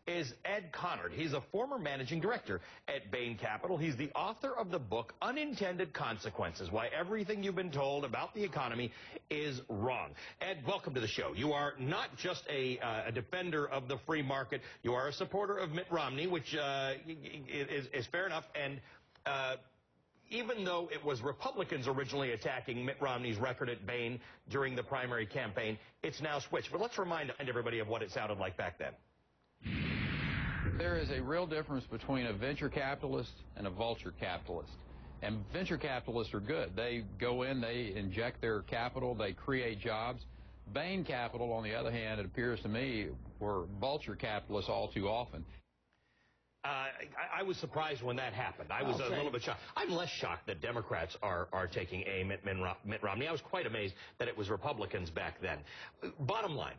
is Ed Conard. He's a former managing director at Bain Capital. He's the author of the book Unintended Consequences: Why Everything You've Been Told About the Economy is Wrong. Ed, welcome to the show. You are not just a defender of the free market. You are a supporter of Mitt Romney, which is fair enough. And even though it was Republicans originally attacking Mitt Romney's record at Bain during the primary campaign, it's now switched. But let's remind everybody of what it sounded like back then. There is a real difference between a venture capitalist and a vulture capitalist. And venture capitalists are good. They go in, they inject their capital, they create jobs. Bain Capital, on the other hand, it appears to me, were vulture capitalists all too often. I was surprised when that happened. I was a little bit shocked. I'm less shocked that Democrats are taking aim at Mitt Romney. I was quite amazed that it was Republicans back then. Bottom line,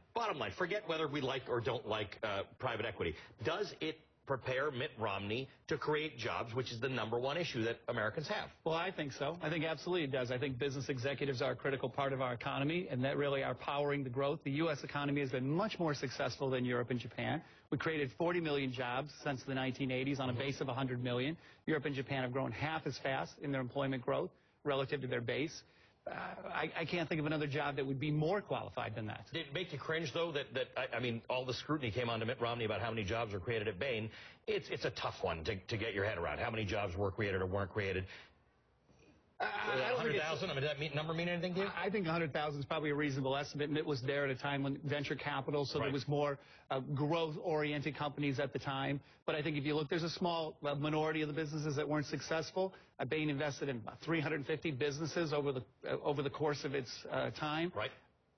forget whether we like or don't like private equity. Does it prepare Mitt Romney to create jobs, which is the #1 issue that Americans have? Well, I think so. I think absolutely it does. I think business executives are a critical part of our economy, and that really are powering the growth. The U.S. economy has been much more successful than Europe and Japan. We created 40 million jobs since the 1980s on a base of 100 million. Europe and Japan have grown half as fast in their employment growth relative to their base. I can't think of another job that would be more qualified than that. Did it make you cringe, though, that I mean, all the scrutiny came on to Mitt Romney about how many jobs were created at Bain? It's a tough one to get your head around. How many jobs were created or weren't created? 100,000? I mean, does that number mean anything to you? I think 100,000 is probably a reasonable estimate. Mitt was there at a time when venture capital, so there was more growth-oriented companies at the time. But I think if you look, there's a small minority of the businesses that weren't successful. Bain invested in about 350 businesses over the course of its time. Right.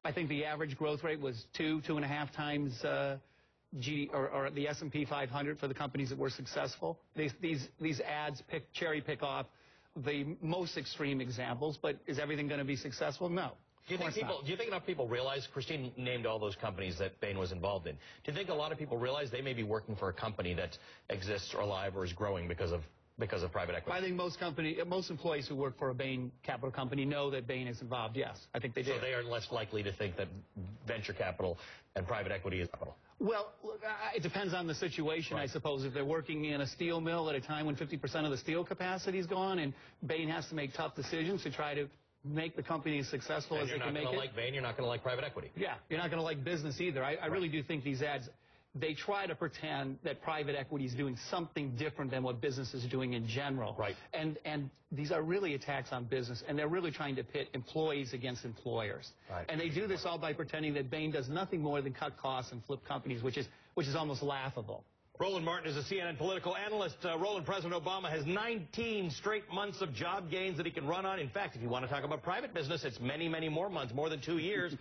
I think the average growth rate was 2.5 times or the S&P 500 for the companies that were successful. These ads cherry pick off the most extreme examples, but is everything going to be successful? No. Do you think enough people realize, Christine named all those companies that Bain was involved in, do you think a lot of people realize they may be working for a company that exists or alive or is growing because of private equity? I think most employees who work for a Bain Capital company know that Bain is involved, yes. I think they do. So they are less likely to think that venture capital and private equity is capital? Well, it depends on the situation, I suppose. If they're working in a steel mill at a time when 50% of the steel capacity is gone and Bain has to make tough decisions to try to make the company as successful as they can make it. You're not going to like Bain, you're not going to like private equity. Yeah, you're not going to like business either. I really do think these ads, they try to pretend that private equity is doing something different than what business is doing in general. Right. And these are really attacks on business, and they're really trying to pit employees against employers. Right. And they do this all by pretending that Bain does nothing more than cut costs and flip companies, which is almost laughable. Roland Martin is a CNN political analyst. Roland, President Obama has 19 straight months of job gains that he can run on. In fact, if you want to talk about private business, it's many, many more months, more than 2 years.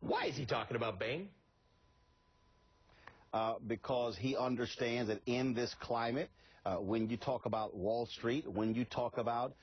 Why is he talking about Bain? Because he understands that in this climate, when you talk about Wall Street, when you talk about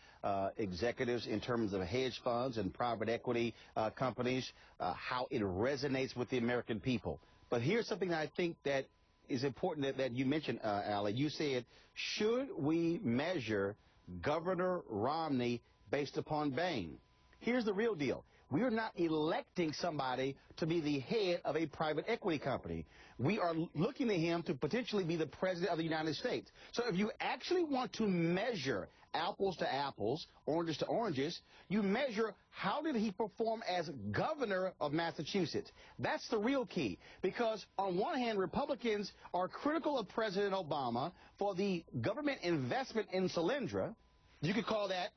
executives in terms of hedge funds and private equity companies, how it resonates with the American people. But here's something that I think that is important that you mentioned, Ali. You said, should we measure Governor Romney based upon Bain? Here's the real deal. We are not electing somebody to be the head of a private equity company. We are looking at him to potentially be the president of the United States. So if you actually want to measure apples to apples, oranges to oranges, you measure how did he perform as governor of Massachusetts. That's the real key. Because on one hand, Republicans are critical of President Obama for the government investment in Solyndra. You could call that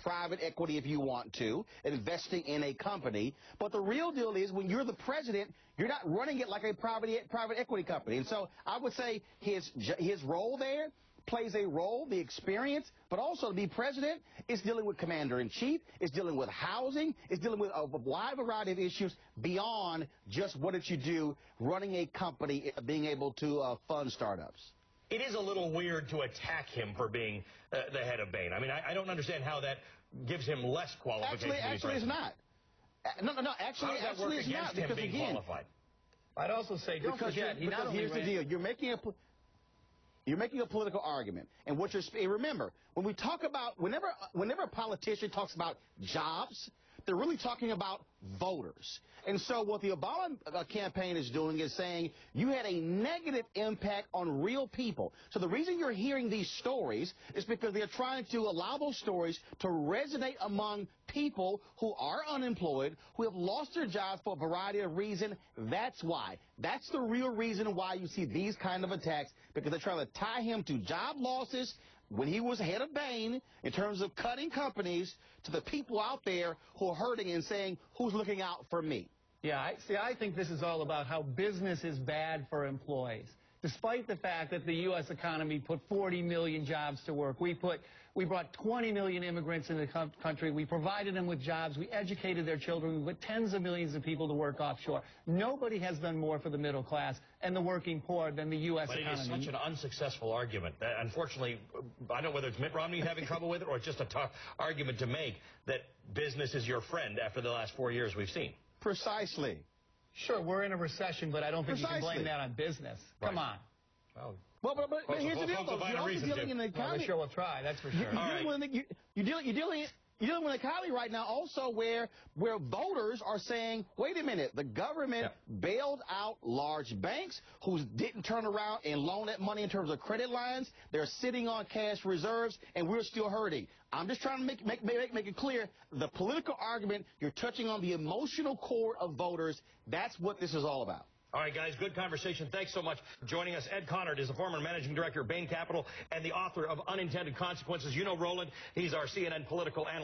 private equity if you want to, investing in a company. But the real deal is when you're the president, you're not running it like a private equity company. And so I would say his role there plays a role, the experience, but also to be president is dealing with commander-in-chief, is dealing with housing, is dealing with a wide variety of issues beyond just what did you do running a company, being able to fund startups. It is a little weird to attack him for being the head of Bain. I mean, I don't understand how that gives him less qualifications. Actually, it's not. No. Actually, it's not. Him being qualified? I'd also say, don't forget, here's the deal. You're making a political argument, and remember, when we talk about whenever a politician talks about jobs, they're really talking about voters. And so what the Obama campaign is doing is saying you had a negative impact on real people. So the reason you're hearing these stories is because they're trying to allow those stories to resonate among people who are unemployed, who have lost their jobs for a variety of reasons. That's why. That's the real reason why you see these kind of attacks, because they're trying to tie him to job losses when he was head of Bain in terms of cutting companies, to the people out there who are hurting and saying, who's looking out for me? Yeah, I think this is all about how business is bad for employees. Despite the fact that the U.S. economy put 40 million jobs to work, we brought 20 million immigrants into the country, we provided them with jobs, we educated their children, we put tens of millions of people to work offshore. Nobody has done more for the middle class and the working poor than the U.S. economy. But it is such an unsuccessful argument. Unfortunately, I don't know whether it's Mitt Romney having trouble with it or it's just a tough argument to make that business is your friend after the last 4 years we've seen. Precisely. Sure, we're in a recession, but I don't think you can blame that on business. Right. Come on. Well, but here's the deal, though. You're also dealing in the economy. Well, we sure will try, that's for sure. You're dealing with an economy right now also where voters are saying, wait a minute, the government bailed out large banks who didn't turn around and loan that money in terms of credit lines. They're sitting on cash reserves, and we're still hurting. I'm just trying to make it clear, the political argument, you're touching on the emotional core of voters. That's what this is all about. All right, guys, good conversation. Thanks so much for joining us. Ed Conard is the former managing director of Bain Capital and the author of Unintended Consequences. You know Roland. He's our CNN political analyst.